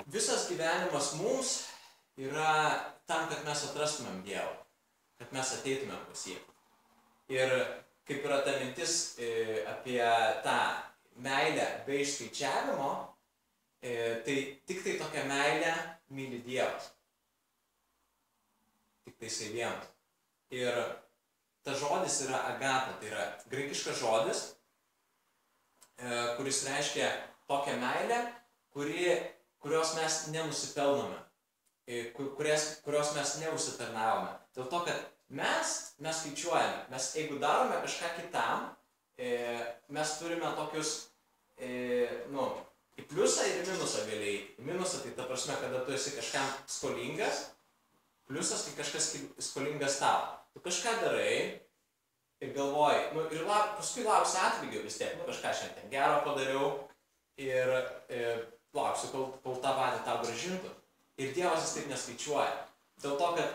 Visas gyvenimas mums yra tam, kad mes atrastumėm Dievą, kad mes ateitumėm pas jį. Ir kaip yra ta mintis apie tą meilę be išskaičiavimo, tai tik tai tokia meilė myli Dievas. Tik tai jisai vienas. Ir tas žodis yra agata, tai yra graikiškas žodis, kuris reiškia tokią meilę, kurios mes nenusipelnome, kurios mes neužsitarnavome. Dėl to, kad mes skaičiuojame, mes jeigu darome kažką kitam, mes turime tokius, į pliusą ir į minusą gali eiti. Į minusą tai ta prasme, kada tu esi kažkam skolingas, pliusas, kai kažkas skolingas tau. Tu kažką darai ir galvoji, ir paskui lauksi atlygio vis tiek, kažką šiandien gero padariau ir lauksiu, kol tą patį tau grąžintų. Ir Dievas jis taip neskaičiuoja. Dėl to, kad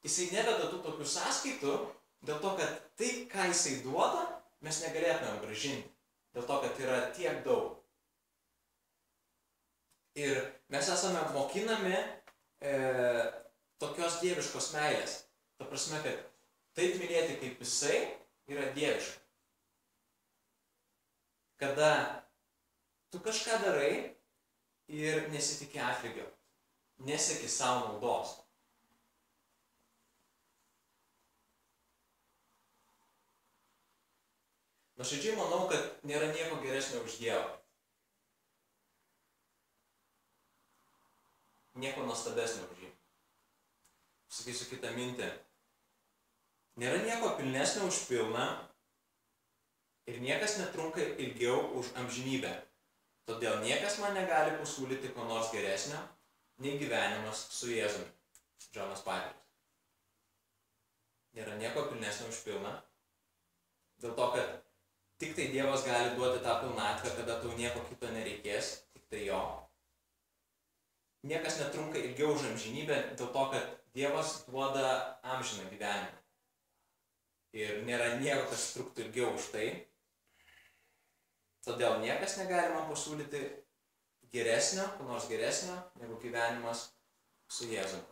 jisai neveda tų tokių sąskaitų, dėl to, kad tai, ką jisai duoda, mes negalėtumėm grąžinti. Dėl to, kad yra tiek daug. Ir mes esame mokinami tokios dieviškos meilės. Ta prasme, kad taip mylėti kaip jisai yra dieviška. Kada tu kažką darai ir nesitikė atlygio, nesieki savo naudos. Nuoširdžiai manau, kad nėra nieko geresnio už Dievą. Nieko nuostabesnio už jį. Sakysiu kitą mintį. Nėra nieko pilnesnio už pilną ir niekas netrunka ilgiau už amžinybę. Todėl niekas man negali pasiūlyti ko nors geresnio, nei gyvenimas su Jėzumi. Džonas Piperis. Nėra nieko pilnesnio už pilną. Dėl to, kad tik tai Dievas gali duoti tą pilnatvę, kada tau nieko kito nereikės, tik tai jo. Niekas netrunka ilgiau už amžinybę, dėl to, kad Dievas duoda amžiną gyvenimą. Ir nėra nieko, kas truktų ilgiau už tai. Todėl niekas negali man pasiūlyti geresnio, ko nors geresnio, negu gyvenimas su Jėzumi.